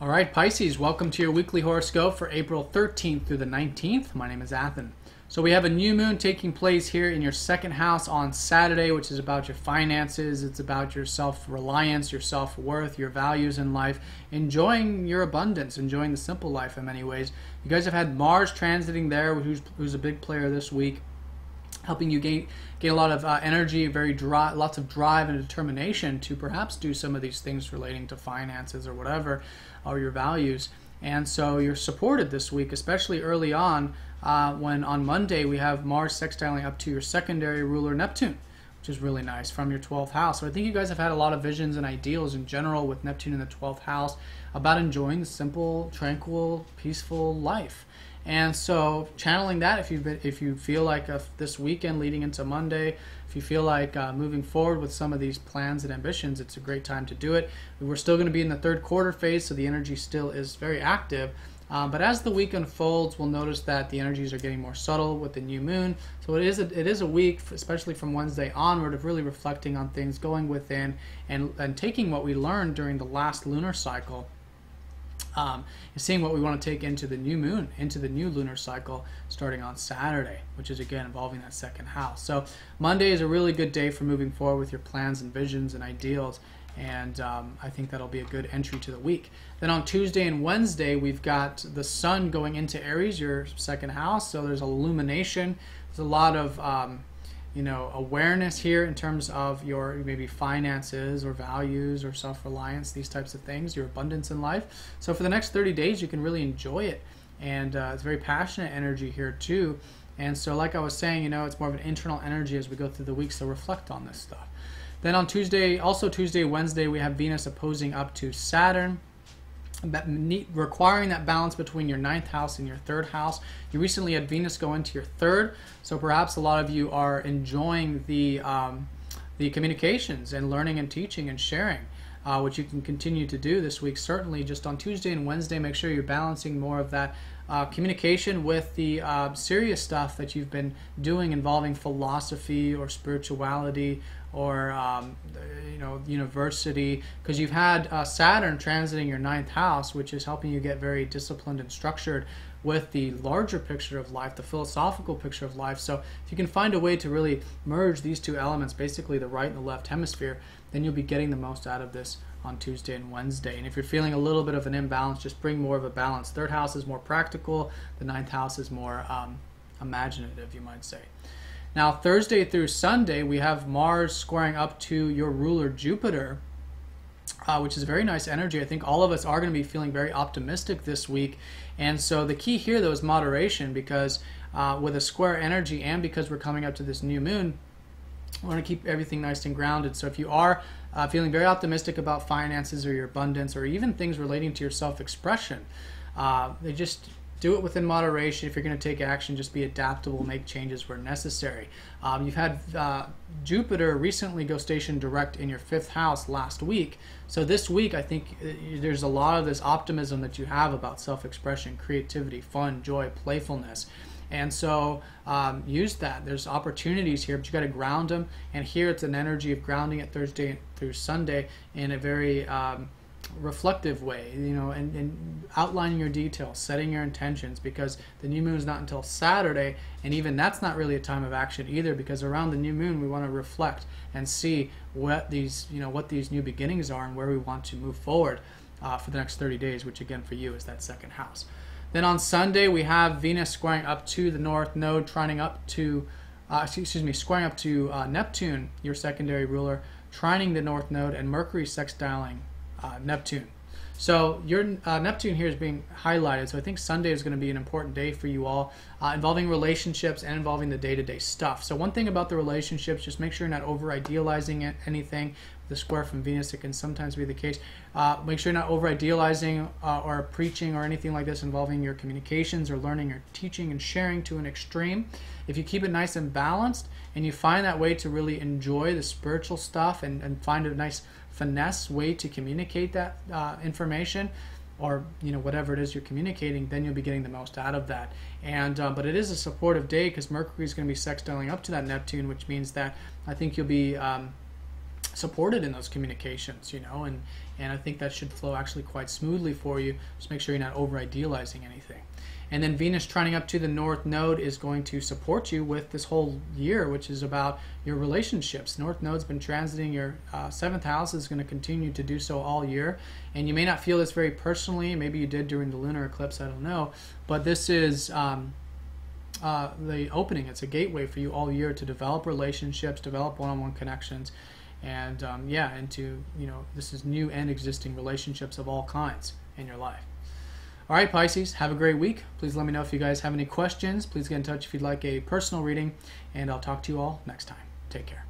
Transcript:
All right, Pisces, welcome to your weekly horoscope for April 13th through the 19th. My name is Athen. So we have a new moon taking place here in your second house on Saturday, which is about your finances. It's about your self-reliance, your self-worth, your values in life, enjoying your abundance, enjoying the simple life in many ways. You guys have had Mars transiting there, who's a big player this week, helping you gain a lot of energy, lots of drive and determination to perhaps do some of these things relating to finances or whatever, or your values. And so you're supported this week, especially early on, when on Monday we have Mars sextiling up to your secondary ruler Neptune, which is really nice, from your 12th house. So I think you guys have had a lot of visions and ideals in general with Neptune in the 12th house about enjoying the simple, tranquil, peaceful life. And so channeling that, if you feel like this weekend leading into Monday, if you feel like moving forward with some of these plans and ambitions, it's a great time to do it. We're still going to be in the third quarter phase, so the energy still is very active. But as the week unfolds, we'll notice that the energies are getting more subtle with the new moon. So it is a week, especially from Wednesday onward, of really reflecting on things, going within, and taking what we learned during the last lunar cycle, and seeing what we want to take into the new moon, into the new lunar cycle starting on Saturday, which is again involving that second house. So Monday is a really good day for moving forward with your plans and visions and ideals, and I think that'll be a good entry to the week. Then on Tuesday and Wednesday, we've got the sun going into Aries, your second house, so there's illumination. There's a lot of awareness here in terms of your maybe finances or values or self-reliance, these types of things, your abundance in life. So for the next 30 days, you can really enjoy it. And it's very passionate energy here too. And so like I was saying, it's more of an internal energy as we go through the week, so reflect on this stuff. Then on Tuesday, Wednesday, we have Venus opposing up to Saturn, requiring that balance between your 9th house and your 3rd house. You recently had Venus go into your 3rd, so perhaps a lot of you are enjoying the communications and learning and teaching and sharing, which you can continue to do this week. Certainly just on Tuesday and Wednesday, make sure you're balancing more of that communication with the serious stuff that you've been doing involving philosophy or spirituality or university, because you've had Saturn transiting your 9th house, which is helping you get very disciplined and structured with the larger picture of life, the philosophical picture of life. So if you can find a way to really merge these two elements, basically the right and the left hemisphere, then you'll be getting the most out of this on Tuesday and Wednesday. And if you're feeling a little bit of an imbalance, just bring more of a balance. 3rd house is more practical, the 9th house is more imaginative, you might say. Now, Thursday through Sunday, we have Mars squaring up to your ruler Jupiter, which is a very nice energy. I think all of us are going to be feeling very optimistic this week. And so the key here, though, is moderation, because with a square energy and because we're coming up to this new moon, we want to keep everything nice and grounded. So if you are feeling very optimistic about finances or your abundance or even things relating to your self-expression, they just do it within moderation. If you're going to take action, just be adaptable, make changes where necessary. You've had Jupiter recently go station direct in your 5th house last week. So this week, I think there's a lot of this optimism that you have about self-expression, creativity, fun, joy, playfulness. And so use that. There's opportunities here, but you got to ground them. And here it's an energy of grounding it Thursday through Sunday in a very reflective way, and outlining your details, setting your intentions, because the new moon is not until Saturday, and even that's not really a time of action either, because around the new moon we want to reflect and see what these new beginnings are and where we want to move forward for the next 30 days, which again for you is that 2nd house. Then on Sunday we have Venus squaring up to the North Node, squaring up to Neptune, your secondary ruler, trining the North Node, and Mercury sextiling Neptune. So your Neptune here is being highlighted. So I think Sunday is going to be an important day for you all, involving relationships and involving the day-to-day stuff. So one thing about the relationships, just make sure you're not over-idealizing anything. The square from Venus, it can sometimes be the case. Make sure you're not over-idealizing or preaching or anything like this involving your communications or learning or teaching and sharing to an extreme. If you keep it nice and balanced and you find that way to really enjoy the spiritual stuff and find a nice finesse way to communicate that information, or whatever it is you're communicating, then you'll be getting the most out of that. And but it is a supportive day because Mercury is going to be sextiling up to that Neptune, which means that I think you'll be supported in those communications, and I think that should flow actually quite smoothly for you. Just make sure you're not over idealizing anything. And then Venus trining up to the North Node is going to support you with this whole year, which is about your relationships. North Node's been transiting your 7th house, is going to continue to do so all year. And you may not feel this very personally. Maybe you did during the lunar eclipse, I don't know. But this is the opening. It's a gateway for you all year to develop relationships, develop one-on-one connections. And into, this is new and existing relationships of all kinds in your life. All right, Pisces, have a great week. Please let me know if you guys have any questions. Please get in touch if you'd like a personal reading, and I'll talk to you all next time. Take care.